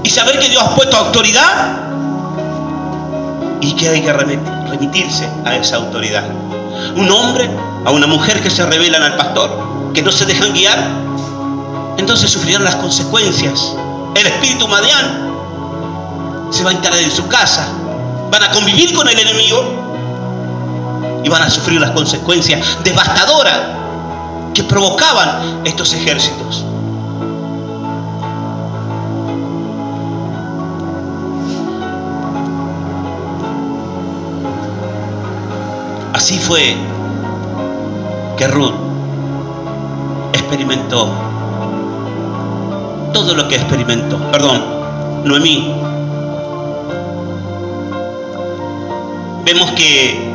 y saber que Dios ha puesto autoridad y que hay que remitirse a esa autoridad. Un hombre a una mujer que se rebelan al pastor, que no se dejan guiar, entonces sufrirán las consecuencias. El espíritu madián se va a instalar en su casa, van a convivir con el enemigo y van a sufrir las consecuencias devastadoras que provocaban estos ejércitos. Así fue que Ruth experimentó todo lo que experimentó. Noemí. Vemos que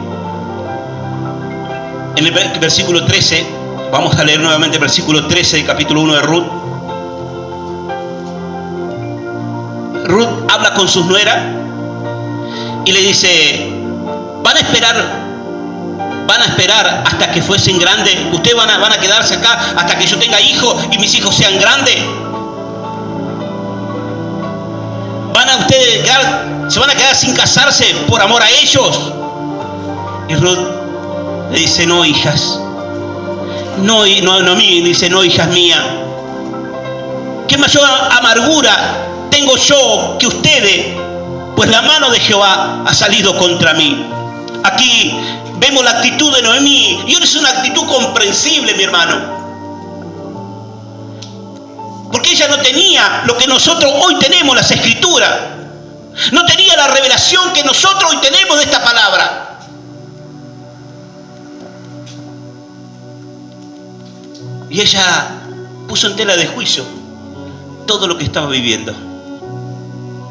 en el versículo 13, vamos a leer nuevamente el versículo 13 del capítulo 1 de Ruth. Ruth habla con sus nueras y le dice, van a esperar hasta que fuesen grandes. Ustedes van a quedarse acá hasta que yo tenga hijos y mis hijos sean grandes. Se van a quedar sin casarse por amor a ellos. Y Ruth le dice, no, hijas. No, dice, no, hijas mías. ¿Qué mayor amargura tengo yo que ustedes? Pues la mano de Jehová ha salido contra mí. Aquí vemos la actitud de Noemí, y es una actitud comprensible, mi hermano. Porque ella no tenía lo que nosotros hoy tenemos, las Escrituras. No tenía la revelación que nosotros hoy tenemos de esta palabra. Y ella puso en tela de juicio todo lo que estaba viviendo.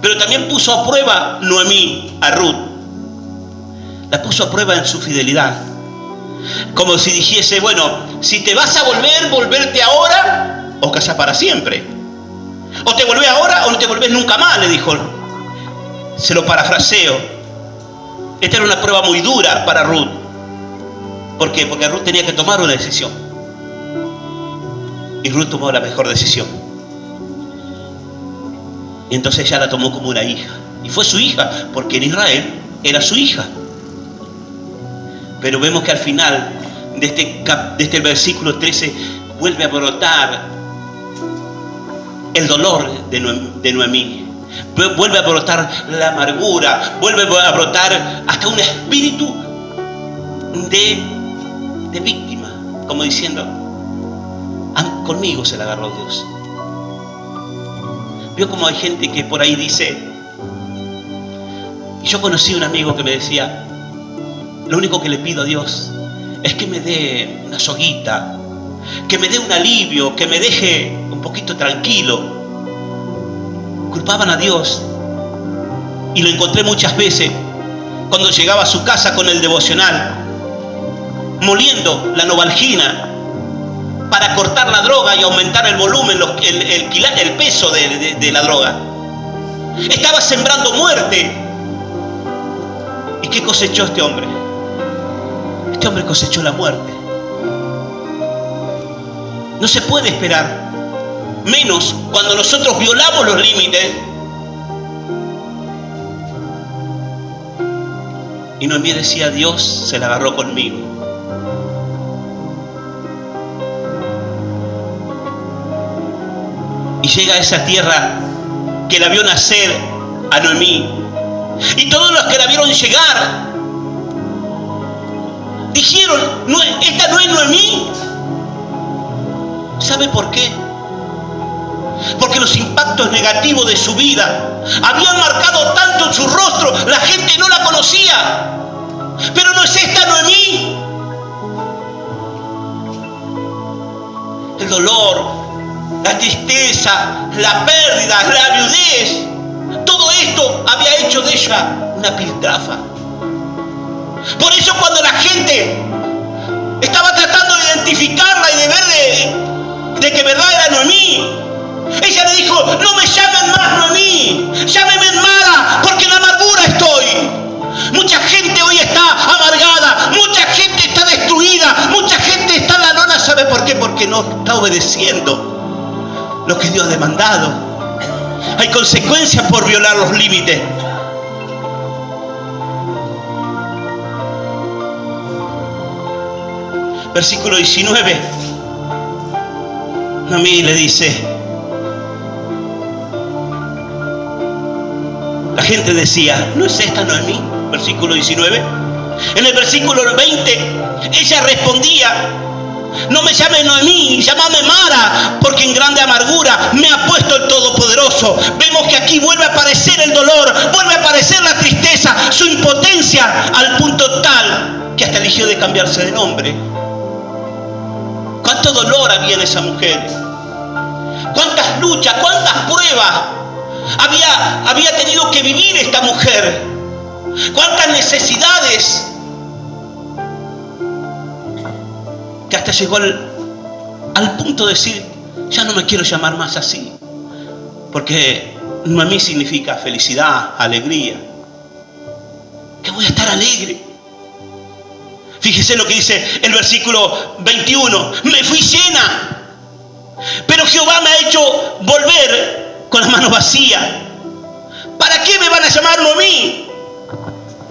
Pero también puso a prueba Noemí a Ruth. La puso a prueba en su fidelidad. Como si dijese, bueno, si te vas a volver, volverte ahora o casar para siempre. O te volvés ahora o no te volvés nunca más, le dijo. Se lo parafraseo. Esta era una prueba muy dura para Ruth. ¿Por qué? Porque Ruth tenía que tomar una decisión. Y Ruth tomó la mejor decisión. Y entonces ella la tomó como una hija. Y fue su hija, porque en Israel era su hija. Pero vemos que al final de este versículo 13 vuelve a brotar el dolor de Noemí. Vuelve a brotar la amargura, vuelve a brotar hasta un espíritu de víctima, como diciendo, conmigo se la agarró Dios. Vio como hay gente que por ahí dice, y yo conocí un amigo que me decía, lo único que le pido a Dios es que me dé una soguita, que me dé un alivio, que me deje un poquito tranquilo. Culpaban a Dios, y lo encontré muchas veces cuando llegaba a su casa con el devocional, moliendo la Novalgina para cortar la droga y aumentar el volumen, el peso de la droga. Estaba sembrando muerte. ¿Y qué cosechó este hombre? Este hombre cosechó la muerte. No se puede esperar, menos cuando nosotros violamos los límites. Y Noemí decía, Dios se la agarró conmigo. Y llega a esa tierra que la vio nacer a Noemí. Y todos los que la vieron llegar dijeron, ¿esta no es Noemí? ¿Sabe por qué? Porque los impactos negativos de su vida habían marcado tanto en su rostro, la gente no la conocía. Pero ¿no es esta Noemí? El dolor, la tristeza, la pérdida, la viudez, todo esto había hecho de ella una piltrafa. Por eso cuando la gente estaba tratando de identificarla y de ver de que verdad era Noemí, ella le dijo, no me llamen más Noemí, llámenme Mara, porque en la amargura estoy. Mucha gente hoy está amargada, mucha gente está destruida, mucha gente está en la lona. ¿Sabe por qué? Porque no está obedeciendo lo que Dios ha demandado. Hay consecuencias por violar los límites. Versículo 19. Noemí le dice, la gente decía, ¿no es esta Noemí? Versículo 19. En el versículo 20, ella respondía, no me llame Noemí, llámame Mara, porque en grande amargura me ha puesto el Todopoderoso. Vemos que aquí vuelve a aparecer el dolor, vuelve a aparecer la tristeza, su impotencia, al punto tal que hasta eligió de cambiarse de nombre. ¿Cuánto dolor había en esa mujer? ¿Cuántas luchas, cuántas pruebas había tenido que vivir esta mujer? ¿Cuántas necesidades? Que hasta llegó al punto de decir, ya no me quiero llamar más así. Porque Noemí significa felicidad, alegría. Que voy a estar alegre. Fíjese lo que dice el versículo 21. Me fui llena, pero Jehová me ha hecho volver con las manos vacías. ¿Para qué me van a llamar Noemí?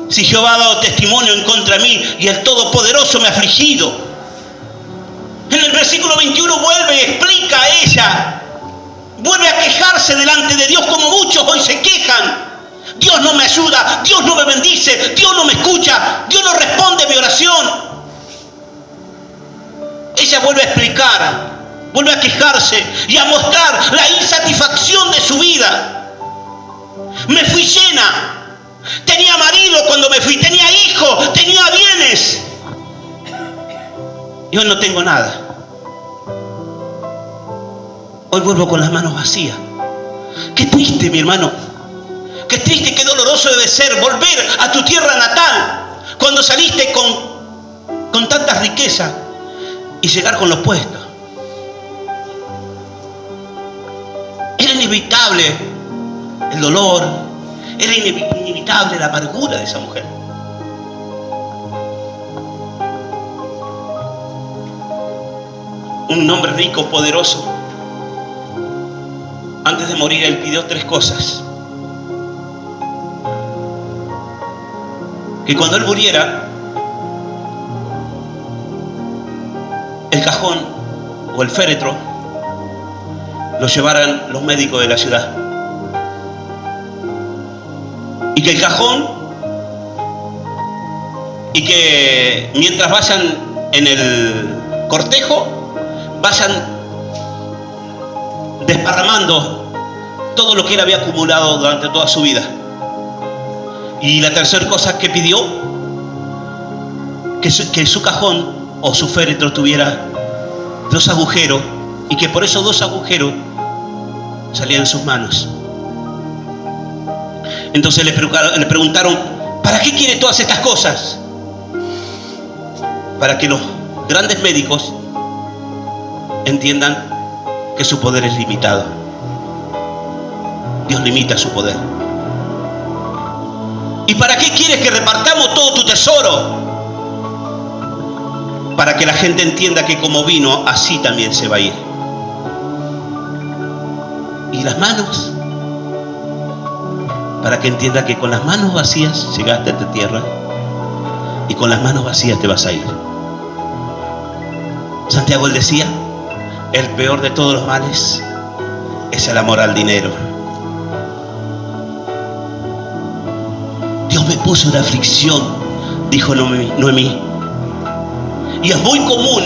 Si Jehová ha dado testimonio en contra de mí y el Todopoderoso me ha afligido. En el versículo 21 vuelve y explica a ella. Vuelve a quejarse delante de Dios como muchos hoy se quejan. Dios no me ayuda, Dios no me bendice, Dios no me escucha, Dios no responde a mi oración. Ella vuelve a explicar, vuelve a quejarse y a mostrar la insatisfacción de su vida. Me fui llena, tenía marido cuando me fui, tenía hijos, tenía bienes. Y hoy no tengo nada. Hoy vuelvo con las manos vacías. Qué triste, mi hermano. Qué triste y qué doloroso debe ser volver a tu tierra natal cuando saliste con con tantas riquezas y llegar con los puestos. Era inevitable el dolor, era inevitable la amargura de esa mujer. Un hombre rico, poderoso, antes de morir él pidió 3 cosas: que cuando él muriera, el cajón o el féretro lo llevaran los médicos de la ciudad, y que el cajón, y que mientras vayan en el cortejo, vayan desparramando todo lo que él había acumulado durante toda su vida. Y la tercera cosa que pidió, que su cajón o su féretro tuviera 2 agujeros, y que por esos 2 agujeros salían sus manos. Entonces le preguntaron: ¿para qué quiere todas estas cosas? Para que los grandes médicos entiendan que su poder es limitado. Dios limita su poder. ¿Y para qué quieres que repartamos todo tu tesoro? Para que la gente entienda que como vino, así también se va a ir. ¿Y las manos? Para que entienda que con las manos vacías llegaste a esta tierra y con las manos vacías te vas a ir. Santiago él decía: el peor de todos los males es el amor al dinero. Dios me puso en aflicción, dijo Noemí. Y es muy común,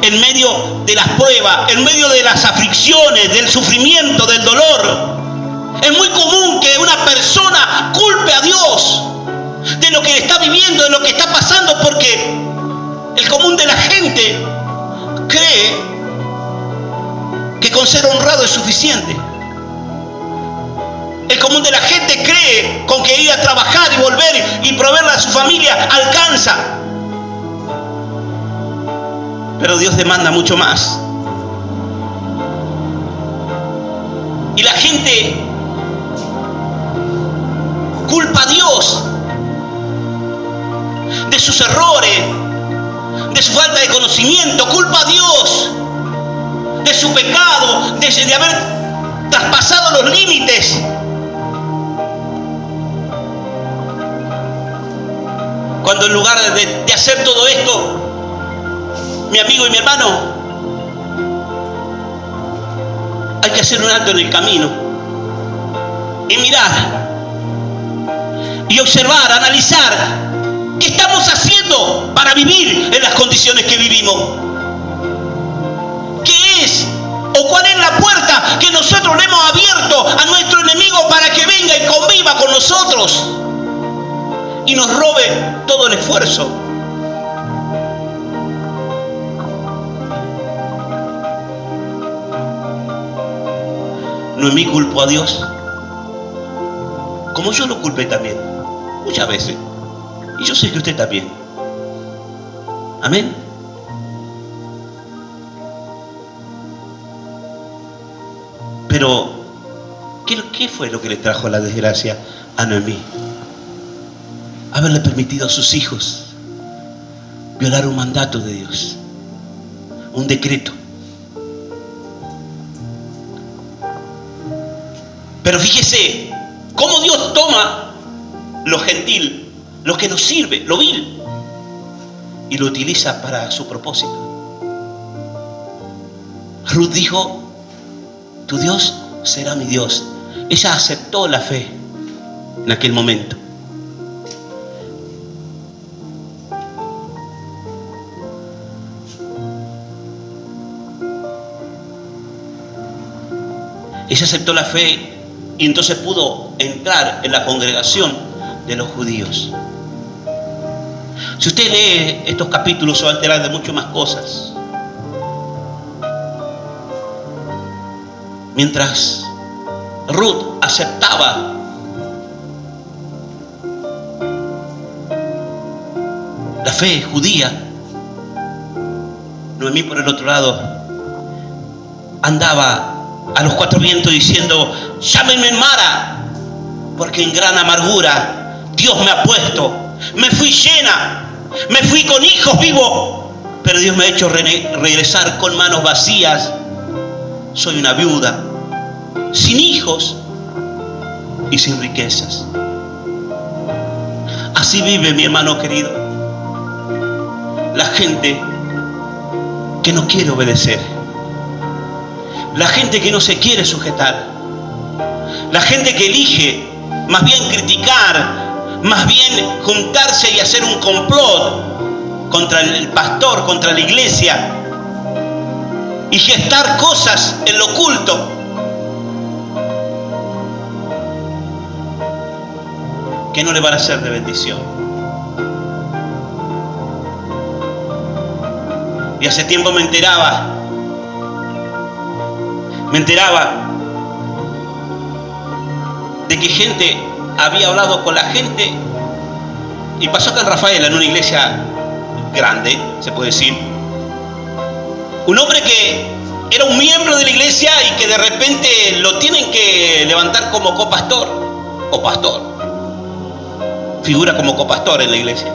en medio de las pruebas, en medio de las aflicciones, del sufrimiento, del dolor, es muy común que una persona culpe a Dios de lo que está viviendo, de lo que está pasando, porque el común de la gente cree que con ser honrado es suficiente. El común de la gente cree con que ir a trabajar y volver y proveerle a su familia alcanza. Pero Dios demanda mucho más. Y la gente culpa a Dios de sus errores, de su falta de conocimiento, culpa a Dios de su pecado, de haber traspasado los límites. Cuando en lugar de hacer todo esto, mi amigo y mi hermano, hay que hacer un alto en el camino y mirar y observar, analizar qué estamos haciendo para vivir en las condiciones que vivimos. ¿Qué es o cuál es la puerta que nosotros le hemos abierto a nuestro enemigo para que venga y conviva con nosotros y nos robe todo el esfuerzo? Noemí culpó a Dios, como yo lo culpé también, muchas veces. Y yo sé que usted también. Amén. Pero, ¿qué fue lo que le trajo la desgracia a Noemí? Haberle permitido a sus hijos violar un mandato de Dios, un decreto. Pero fíjese cómo Dios toma lo gentil, lo que nos sirve, lo vil, y lo utiliza para su propósito. Ruth dijo: tu Dios será mi Dios. Ella aceptó la fe en aquel momento. Ella aceptó la fe y entonces pudo entrar en la congregación de los judíos. Si usted lee estos capítulos se va a enterar de mucho más cosas. Mientras Ruth aceptaba la fe judía, Noemí, por el otro lado, andaba a los cuatro vientos diciendo: llámenme Mara, porque en gran amargura Dios me ha puesto. Me fui llena, me fui con hijos vivos, pero Dios me ha hecho regresar con manos vacías. Soy una viuda, sin hijos y sin riquezas. Así vive, mi hermano querido, la gente que no quiere obedecer, la gente que no se quiere sujetar, la gente que elige más bien criticar, más bien juntarse y hacer un complot contra el pastor, contra la iglesia, y gestar cosas en lo oculto. Que no le van a ser de bendición. Y hace tiempo me enteraba de que gente había hablado con la gente, y pasó acá en Rafaela, en una iglesia grande, se puede decir. Un hombre que era un miembro de la iglesia y que de repente lo tienen que levantar como copastor o pastor. Figura como copastor en la iglesia.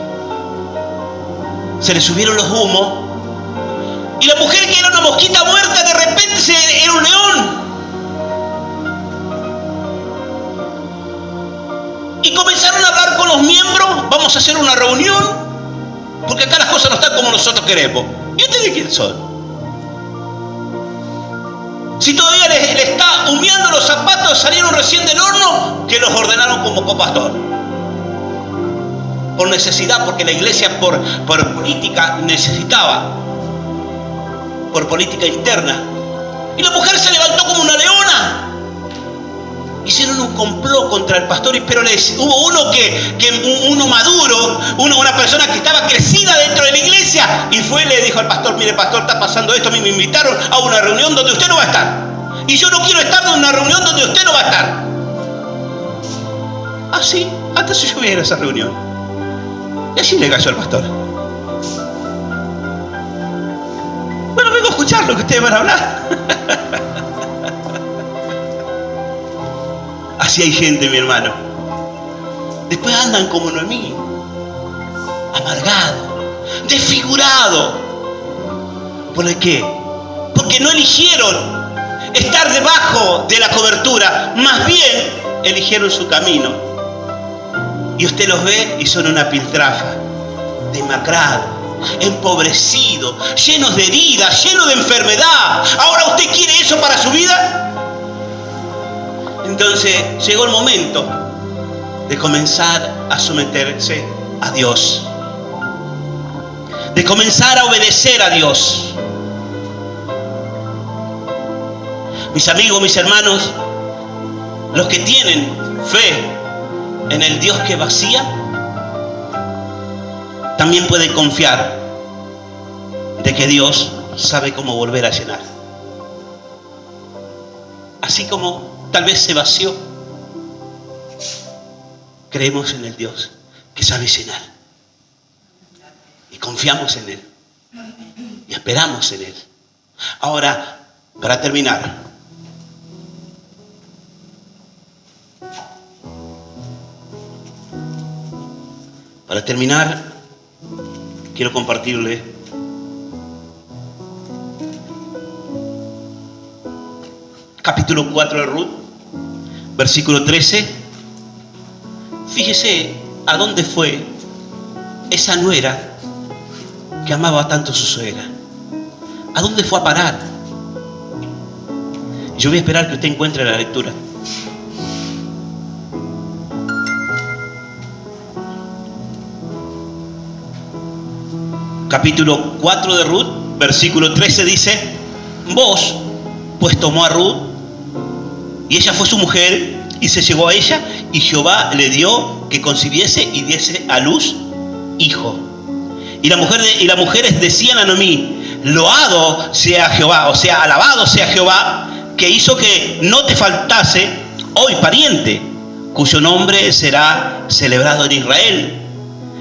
Se le subieron los humos y la mujer, que era una mosquita muerta, de repente era un león. Y comenzaron a hablar con los miembros: vamos a hacer una reunión, porque acá las cosas no están como nosotros queremos. ¿Y ustedes quién son? Si todavía le está humeando los zapatos, salieron recién del horno, que los ordenaron como copastor. Por necesidad, porque la iglesia por política necesitaba, por política interna. Y la mujer se levantó como una leona. Hicieron un complot contra el pastor, pero hubo uno maduro, una persona que estaba crecida dentro de la iglesia, y fue y le dijo al pastor: mire, pastor, está pasando esto, a mí me invitaron a una reunión donde usted no va a estar, y yo no quiero estar en una reunión donde usted no va a estar. Así, antes yo voy a ir a esa reunión. Y así le cayó al pastor. Bueno, vengo a escuchar lo que ustedes van a hablar. Así hay gente, mi hermano. Después andan como Noemí, amargado, desfigurado. ¿Por qué? Porque no eligieron estar debajo de la cobertura, más bien eligieron su camino. Y usted los ve y son una piltrafa, demacrados, empobrecidos, llenos de heridas, llenos de enfermedad. ¿Ahora usted quiere eso para su vida? Entonces llegó el momento de comenzar a someterse a Dios, de comenzar a obedecer a Dios. Mis amigos, mis hermanos, los que tienen fe en el Dios que vacía, también pueden confiar de que Dios sabe cómo volver a llenar. Así como tal vez se vació, creemos en el Dios que sabe llenar. Y confiamos en Él. Y esperamos en Él. Ahora, para terminar, quiero compartirle capítulo 4 de Ruth, versículo 13. Fíjese a dónde fue esa nuera que amaba tanto a su suegra. ¿A dónde fue a parar? Yo voy a esperar que usted encuentre la lectura. Capítulo 4 de Ruth, versículo 13 dice: vos, pues tomó a Ruth, y ella fue su mujer, y se llegó a ella, y Jehová le dio que concibiese y diese a luz hijo. Y las mujeres decían a Noemí: loado sea Jehová, o sea, alabado sea Jehová, que hizo que no te faltase hoy pariente, cuyo nombre será celebrado en Israel,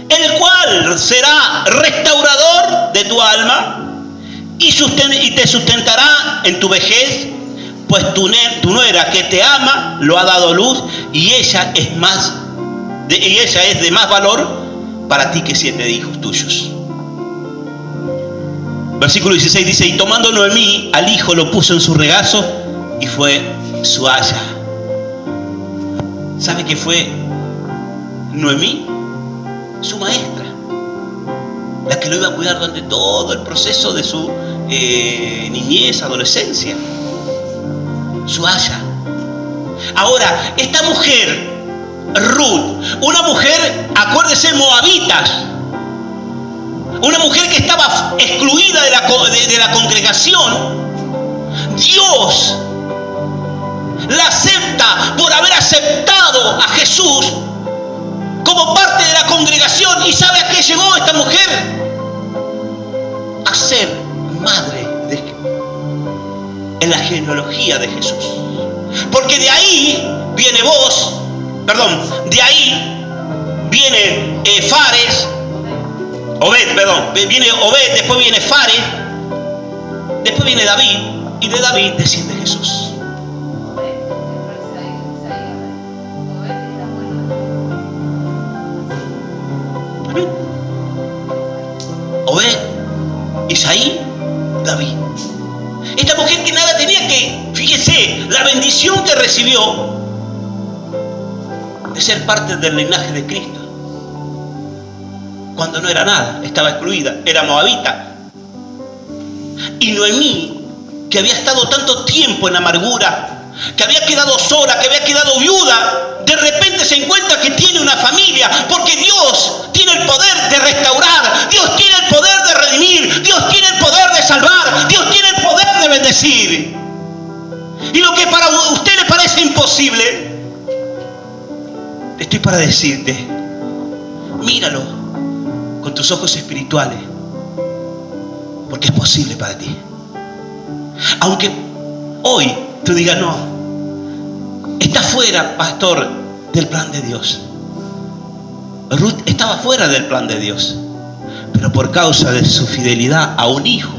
el cual será restaurador de tu alma, y te sustentará en tu vejez, pues tu nuera que te ama lo ha dado a luz, y ella es de más valor para ti que 7 hijos tuyos. Versículo 16 dice: y tomando Noemí al hijo, lo puso en su regazo y fue su aya. ¿Sabe qué fue Noemí? Su maestra, la que lo iba a cuidar durante todo el proceso de su niñez, adolescencia. Su aya. Ahora, esta mujer, Ruth, una mujer, acuérdese, moabitas, una mujer que estaba excluida de la congregación, Dios la acepta por haber aceptado a Jesús como parte de la congregación. ¿Y sabe a qué llegó esta mujer? A ser madre en la genealogía de Jesús. Porque de ahí viene de ahí viene viene Obed, después viene Fares, después viene David, y de David desciende Jesús. Obed, Isaí, David. Esta mujer que nada tenía, que, fíjese, la bendición que recibió de ser parte del linaje de Cristo, cuando no era nada, estaba excluida, era moabita. Y Noemí, que había estado tanto tiempo en amargura, que había quedado sola, que había quedado viuda, de repente se encuentra que tiene una familia, porque Dios tiene el poder de restaurar, Dios tiene el poder de redimir, Dios tiene el poder de salvar, Dios tiene el poder de bendecir. Y lo que para usted le parece imposible, estoy para decirte, míralo con tus ojos espirituales, porque es posible para ti. Aunque hoy tú digas: no, está fuera, pastor, del plan de Dios. Ruth estaba fuera del plan de Dios, pero por causa de su fidelidad a un hijo,